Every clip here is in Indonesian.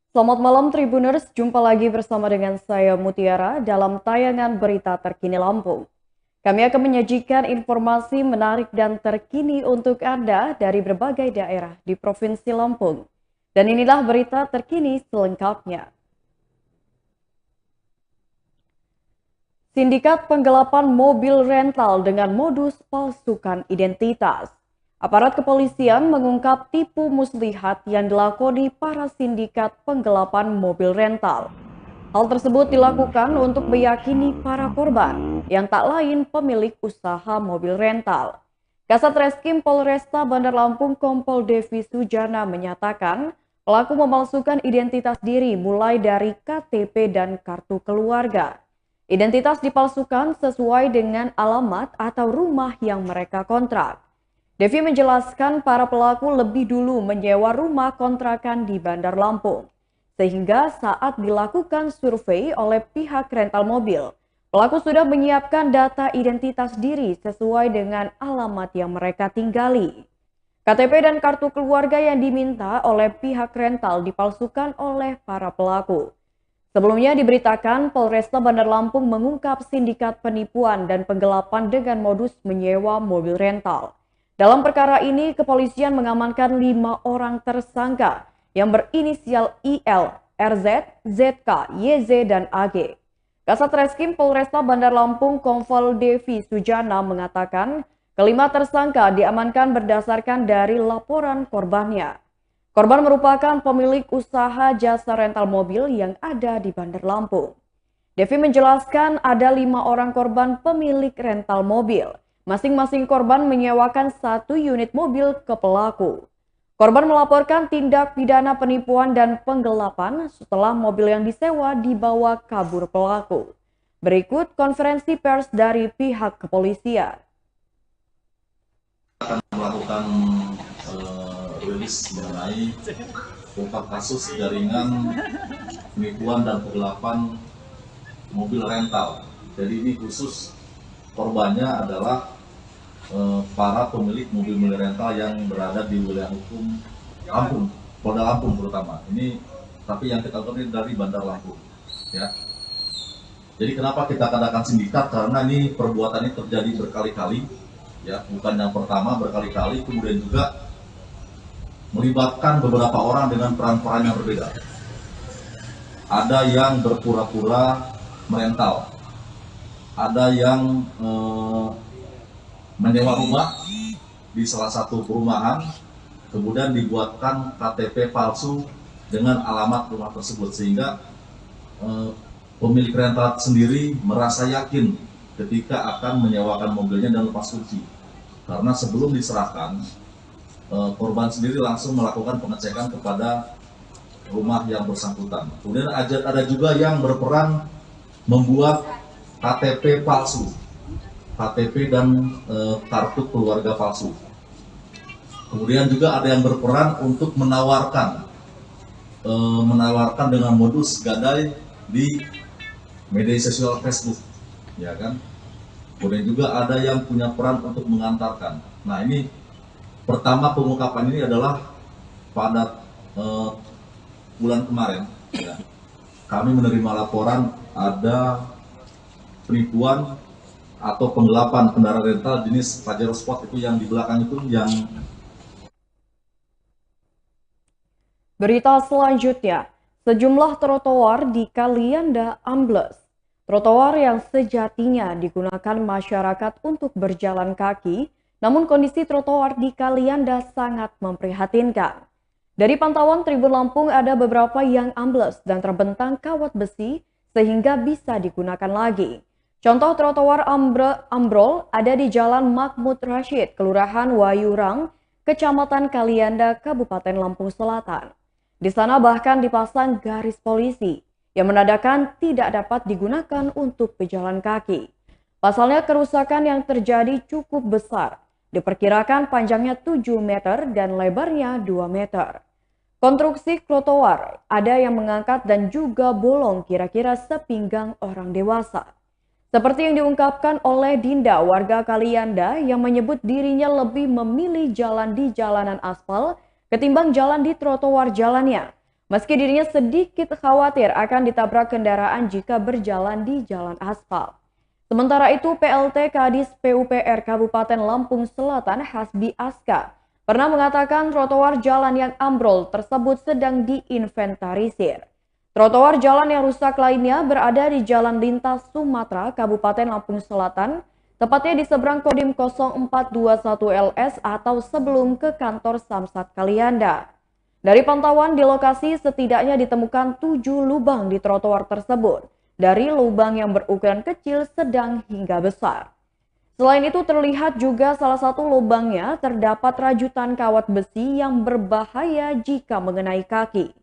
Selamat malam Tribuners, jumpa lagi bersama dengan saya Mutiara dalam tayangan berita terkini Lampung. Kami akan menyajikan informasi menarik dan terkini untuk Anda dari berbagai daerah di Provinsi Lampung. Dan inilah berita terkini selengkapnya. Sindikat penggelapan mobil rental dengan modus palsukan identitas. Aparat kepolisian mengungkap tipu muslihat yang dilakoni para sindikat penggelapan mobil rental. Hal tersebut dilakukan untuk meyakini para korban yang tak lain pemilik usaha mobil rental. Kasat Reskrim Polresta Bandar Lampung Kompol Devi Sujana menyatakan pelaku memalsukan identitas diri mulai dari KTP dan kartu keluarga. Identitas dipalsukan sesuai dengan alamat atau rumah yang mereka kontrak. Devi menjelaskan para pelaku lebih dulu menyewa rumah kontrakan di Bandar Lampung. Sehingga saat dilakukan survei oleh pihak rental mobil, pelaku sudah menyiapkan data identitas diri sesuai dengan alamat yang mereka tinggali. KTP dan kartu keluarga yang diminta oleh pihak rental dipalsukan oleh para pelaku. Sebelumnya diberitakan Polresta Bandar Lampung mengungkap sindikat penipuan dan penggelapan dengan modus menyewa mobil rental. Dalam perkara ini, kepolisian mengamankan 5 orang tersangka yang berinisial IL, RZ, ZK, YZ, dan AG. Kasat Reskrim Polresta Bandar Lampung Kompol Devi Sujana mengatakan kelima tersangka diamankan berdasarkan dari laporan korbannya. Korban merupakan pemilik usaha jasa rental mobil yang ada di Bandar Lampung. Devi menjelaskan ada 5 orang korban pemilik rental mobil. Masing-masing korban menyewakan 1 unit mobil ke pelaku. Korban melaporkan tindak pidana penipuan dan penggelapan setelah mobil yang disewa dibawa kabur pelaku. Berikut konferensi pers dari pihak kepolisian. Akan melakukan rilis mengenai ungkap kasus jaringan penipuan dan penggelapan mobil rental. Jadi ini khusus korbannya adalah para pemilik mobil rental yang berada di wilayah hukum Lampung, Polda Lampung terutama. Ini tapi yang kita lakukan ini dari Bandar Lampung, ya. Jadi kenapa kita katakan sindikat? Karena ini perbuatannya terjadi berkali-kali, ya, bukan yang pertama, berkali-kali. Kemudian juga melibatkan beberapa orang dengan peran-peran yang berbeda. Ada yang berpura-pura merental, ada yang menyewa rumah di salah satu perumahan, kemudian dibuatkan KTP palsu dengan alamat rumah tersebut, sehingga pemilik rental sendiri merasa yakin ketika akan menyewakan mobilnya dan lepas kunci. Karena sebelum diserahkan, korban sendiri langsung melakukan pengecekan kepada rumah yang bersangkutan. Kemudian ada juga yang berperan membuat KTP palsu, KTP dan kartu keluarga palsu. Kemudian juga ada yang berperan untuk menawarkan dengan modus gadai di media sosial Facebook, ya kan. Kemudian juga ada yang punya peran untuk mengantarkan. Nah, ini pertama pengungkapan ini adalah pada bulan kemarin, ya. Kami menerima laporan ada penipuan atau penggelapan kendaraan rental jenis Pajero Sport, itu yang di belakang itu yang. Berita selanjutnya, sejumlah trotoar di Kalianda ambles. Trotoar yang sejatinya digunakan masyarakat untuk berjalan kaki, namun kondisi trotoar di Kalianda sangat memprihatinkan. Dari pantauan Tribun Lampung ada beberapa yang ambles dan terbentang kawat besi sehingga bisa digunakan lagi. Contoh trotoar ambrol ada di Jalan Mahmud Rashid, Kelurahan Wayurang, Kecamatan Kalianda, Kabupaten Lampung Selatan. Di sana bahkan dipasang garis polisi yang menandakan tidak dapat digunakan untuk pejalan kaki. Pasalnya kerusakan yang terjadi cukup besar, diperkirakan panjangnya 7 meter dan lebarnya 2 meter. Konstruksi trotoar ada yang mengangkat dan juga bolong kira-kira sepinggang orang dewasa. Seperti yang diungkapkan oleh Dinda, warga Kalianda yang menyebut dirinya lebih memilih jalan di jalanan aspal ketimbang jalan di trotoar jalannya. Meski dirinya sedikit khawatir akan ditabrak kendaraan jika berjalan di jalan aspal. Sementara itu, PLT Kadis PUPR Kabupaten Lampung Selatan Hasbi Aska pernah mengatakan trotoar jalan yang ambrol tersebut sedang diinventarisir. Trotoar jalan yang rusak lainnya berada di Jalan Lintas Sumatera Kabupaten Lampung Selatan, tepatnya di seberang Kodim 0421 LS atau sebelum ke kantor Samsat Kalianda. Dari pantauan di lokasi setidaknya ditemukan 7 lubang di trotoar tersebut, dari lubang yang berukuran kecil, sedang hingga besar. Selain itu terlihat juga salah satu lubangnya terdapat rajutan kawat besi yang berbahaya jika mengenai kaki.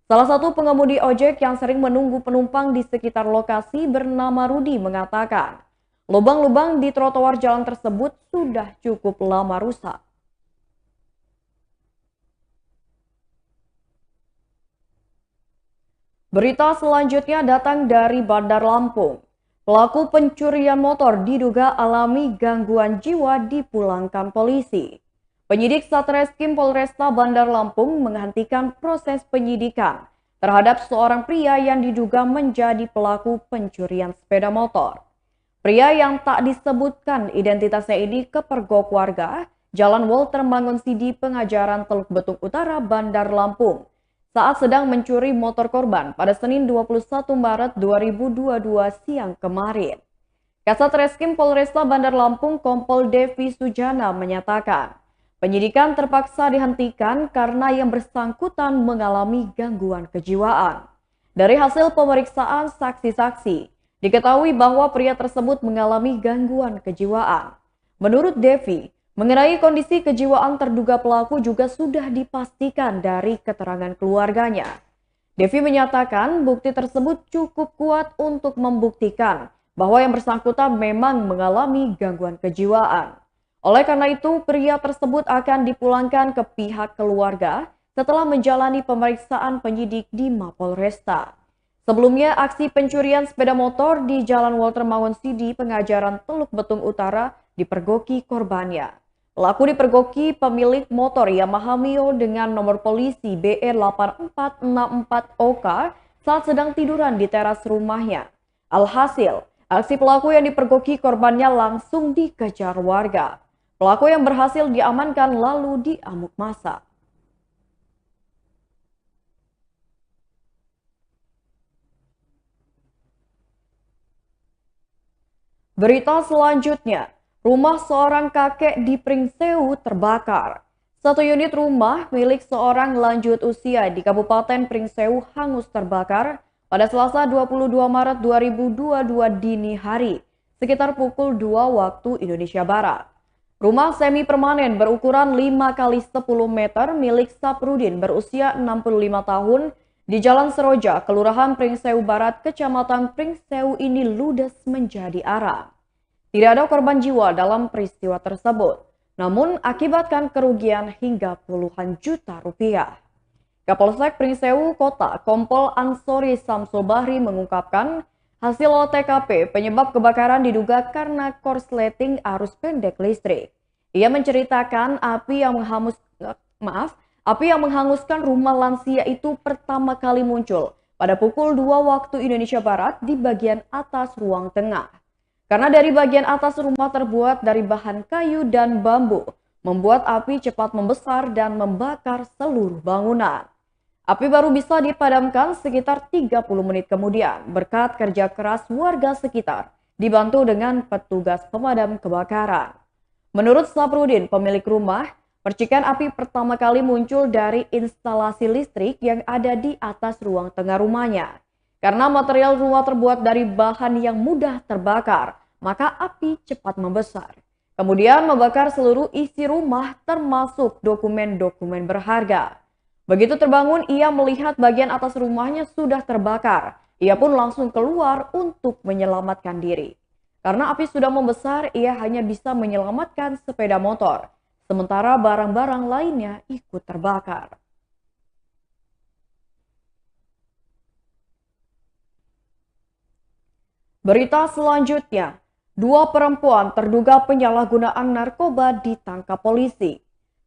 Salah satu pengemudi ojek yang sering menunggu penumpang di sekitar lokasi bernama Rudi mengatakan, lubang-lubang di trotoar jalan tersebut sudah cukup lama rusak. Berita selanjutnya datang dari Bandar Lampung. Pelaku pencurian motor diduga alami gangguan jiwa dipulangkan polisi. Penyidik Satreskrim Polresta Bandar Lampung menghentikan proses penyidikan terhadap seorang pria yang diduga menjadi pelaku pencurian sepeda motor. Pria yang tak disebutkan identitasnya ini kepergok warga Jalan Walter Mangonsidi Pengajaran Teluk Betung Utara, Bandar Lampung, saat sedang mencuri motor korban pada Senin 21 Maret 2022 siang kemarin. Kasat Reskrim Polresta Bandar Lampung Kompol Devi Sujana menyatakan, penyidikan terpaksa dihentikan karena yang bersangkutan mengalami gangguan kejiwaan. Dari hasil pemeriksaan saksi-saksi, diketahui bahwa pria tersebut mengalami gangguan kejiwaan. Menurut Devi, mengenai kondisi kejiwaan terduga pelaku juga sudah dipastikan dari keterangan keluarganya. Devi menyatakan bukti tersebut cukup kuat untuk membuktikan bahwa yang bersangkutan memang mengalami gangguan kejiwaan. Oleh karena itu, pria tersebut akan dipulangkan ke pihak keluarga setelah menjalani pemeriksaan penyidik di Mapolresta. Sebelumnya, aksi pencurian sepeda motor di Jalan Walter Mangonsidi Pengajaran Teluk Betung Utara dipergoki korbannya. Pelaku dipergoki pemilik motor Yamaha Mio dengan nomor polisi BE8464OK saat sedang tiduran di teras rumahnya. Alhasil, aksi pelaku yang dipergoki korbannya langsung dikejar warga. Pelaku yang berhasil diamankan lalu diamuk massa. Berita selanjutnya, rumah seorang kakek di Pringsewu terbakar. Satu unit rumah milik seorang lanjut usia di Kabupaten Pringsewu hangus terbakar pada Selasa 22 Maret 2022 dini hari, sekitar pukul 2 waktu Indonesia Barat. Rumah semi permanen berukuran 5 x 10 meter milik Saprudin berusia 65 tahun di Jalan Seroja, Kelurahan Pringsewu Barat, Kecamatan Pringsewu ini ludes menjadi arang. Tidak ada korban jiwa dalam peristiwa tersebut, namun akibatkan kerugian hingga puluhan juta rupiah. Kapolsek Pringsewu Kota Kompol Ansori Samsul Bahri mengungkapkan hasil olah TKP penyebab kebakaran diduga karena korsleting arus pendek listrik. Ia menceritakan api yang menghanguskan rumah lansia itu pertama kali muncul pada pukul 2 waktu Indonesia Barat di bagian atas ruang tengah. Karena dari bagian atas rumah terbuat dari bahan kayu dan bambu, membuat api cepat membesar dan membakar seluruh bangunan. Api baru bisa dipadamkan sekitar 30 menit kemudian berkat kerja keras warga sekitar, dibantu dengan petugas pemadam kebakaran. Menurut Saprudin, pemilik rumah, percikan api pertama kali muncul dari instalasi listrik yang ada di atas ruang tengah rumahnya. Karena material rumah terbuat dari bahan yang mudah terbakar, maka api cepat membesar. Kemudian membakar seluruh isi rumah termasuk dokumen-dokumen berharga. Begitu terbangun, ia melihat bagian atas rumahnya sudah terbakar. Ia pun langsung keluar untuk menyelamatkan diri. Karena api sudah membesar, ia hanya bisa menyelamatkan sepeda motor. Sementara barang-barang lainnya ikut terbakar. Berita selanjutnya, 2 perempuan terduga penyalahgunaan narkoba ditangkap polisi.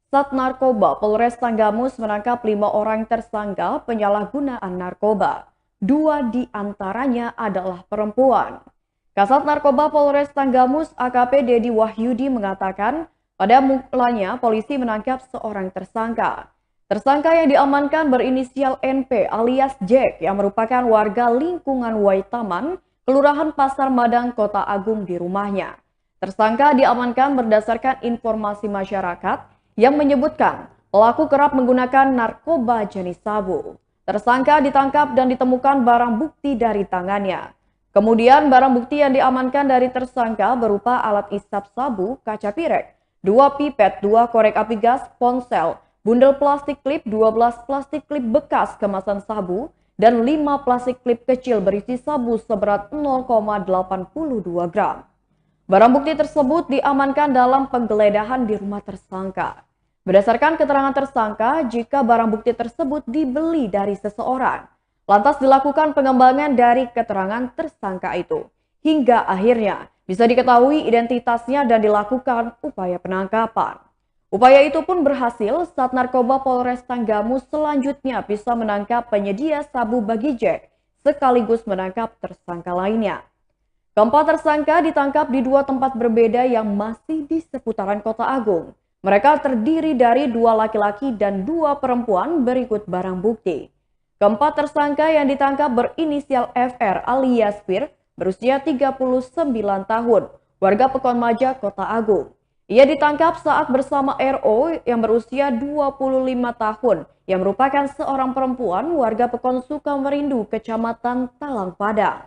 Sat Narkoba Polres Tanggamus menangkap 5 orang tersangka penyalahgunaan narkoba. 2 di antaranya adalah perempuan. Kasat Narkoba Polres Tanggamus AKP Dedi Wahyudi mengatakan, pada mulanya polisi menangkap seorang tersangka. Tersangka yang diamankan berinisial NP alias Jack yang merupakan warga lingkungan Waitaman, Kelurahan Pasar Madang, Kota Agung di rumahnya. Tersangka diamankan berdasarkan informasi masyarakat yang menyebutkan pelaku kerap menggunakan narkoba jenis sabu. Tersangka ditangkap dan ditemukan barang bukti dari tangannya. Kemudian barang bukti yang diamankan dari tersangka berupa alat isap sabu, kaca pirek, 2 pipet, 2 korek api gas, ponsel, bundel plastik klip, 12 plastik klip bekas kemasan sabu, dan 5 plastik klip kecil berisi sabu seberat 0,82 gram. Barang bukti tersebut diamankan dalam penggeledahan di rumah tersangka. Berdasarkan keterangan tersangka, jika barang bukti tersebut dibeli dari seseorang, lantas dilakukan pengembangan dari keterangan tersangka itu. Hingga akhirnya bisa diketahui identitasnya dan dilakukan upaya penangkapan. Upaya itu pun berhasil saat Narkoba Polres Tanggamus selanjutnya bisa menangkap penyedia sabu bagi Jack, sekaligus menangkap tersangka lainnya. Keempat tersangka ditangkap di 2 tempat berbeda yang masih di seputaran Kota Agung. Mereka terdiri dari 2 laki-laki dan 2 perempuan berikut barang bukti. Keempat tersangka yang ditangkap berinisial FR alias Fir, berusia 39 tahun, warga Pekonmaja, Kota Agung. Ia ditangkap saat bersama RO yang berusia 25 tahun, yang merupakan seorang perempuan warga Pekon Sukamerindu, Kecamatan Talang Padang.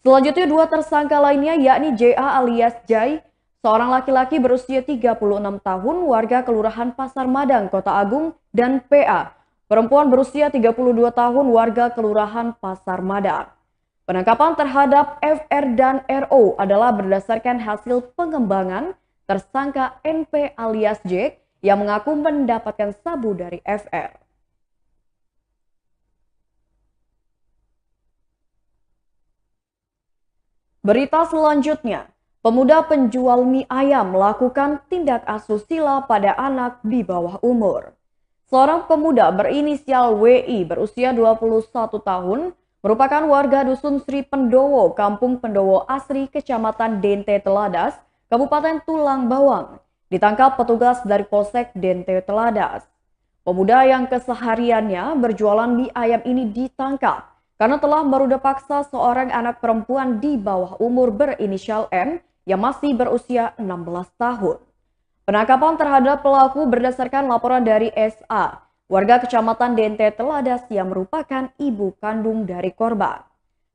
Selanjutnya 2 tersangka lainnya yakni JA alias Jai, seorang laki-laki berusia 36 tahun warga Kelurahan Pasar Madang, Kota Agung, dan PA, perempuan berusia 32 tahun warga Kelurahan Pasar Madang. Penangkapan terhadap FR dan RO adalah berdasarkan hasil pengembangan tersangka NP alias Jack yang mengaku mendapatkan sabu dari FR. Berita selanjutnya, pemuda penjual mie ayam melakukan tindak asusila pada anak di bawah umur. Seorang pemuda berinisial WI berusia 21 tahun merupakan warga Dusun Sri Pendowo, Kampung Pendowo Asri, Kecamatan Dente Teladas, Kabupaten Tulang Bawang, ditangkap petugas dari Polsek Dente Teladas. Pemuda yang kesehariannya berjualan mie ayam ini ditangkap karena telah meruda paksa seorang anak perempuan di bawah umur berinisial M yang masih berusia 16 tahun. Penangkapan terhadap pelaku berdasarkan laporan dari SA, warga Kecamatan Dente Teladas yang merupakan ibu kandung dari korban.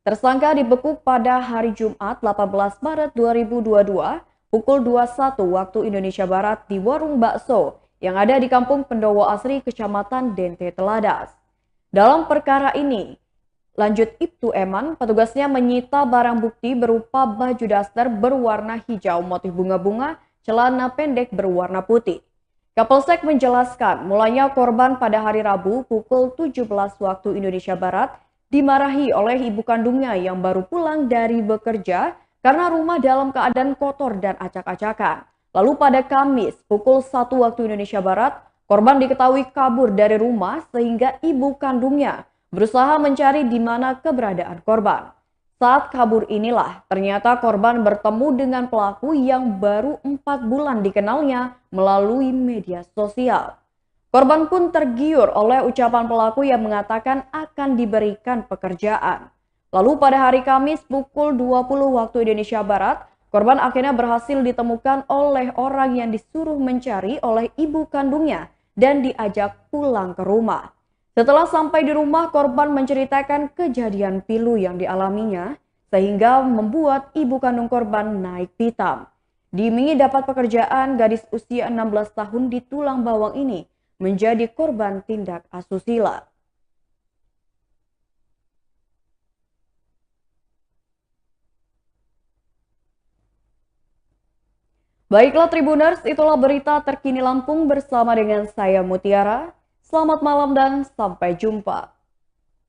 Tersangka dibekuk pada hari Jumat 18 Maret 2022 pukul 21 waktu Indonesia Barat di warung bakso yang ada di Kampung Pendowo Asri, Kecamatan Dente Teladas. Dalam perkara ini, lanjut Ibtu Eman, petugasnya menyita barang bukti berupa baju daster berwarna hijau motif bunga-bunga, celana pendek berwarna putih. Kapolsek menjelaskan, mulanya korban pada hari Rabu pukul 17 waktu Indonesia Barat dimarahi oleh ibu kandungnya yang baru pulang dari bekerja karena rumah dalam keadaan kotor dan acak-acakan. Lalu pada Kamis pukul 1 waktu Indonesia Barat, korban diketahui kabur dari rumah sehingga ibu kandungnya berusaha mencari di mana keberadaan korban. Saat kabur inilah ternyata korban bertemu dengan pelaku yang baru 4 bulan dikenalnya melalui media sosial. Korban pun tergiur oleh ucapan pelaku yang mengatakan akan diberikan pekerjaan. Lalu pada hari Kamis pukul 20 waktu Indonesia Barat, korban akhirnya berhasil ditemukan oleh orang yang disuruh mencari oleh ibu kandungnya dan diajak pulang ke rumah. Setelah sampai di rumah, korban menceritakan kejadian pilu yang dialaminya sehingga membuat ibu kandung korban naik pitam. Diiming-imingi dapat pekerjaan, gadis usia 16 tahun di Tulang Bawang ini menjadi korban tindak asusila. Baiklah Tribuners, itulah berita terkini Lampung bersama dengan saya Mutiara. Selamat malam dan sampai jumpa.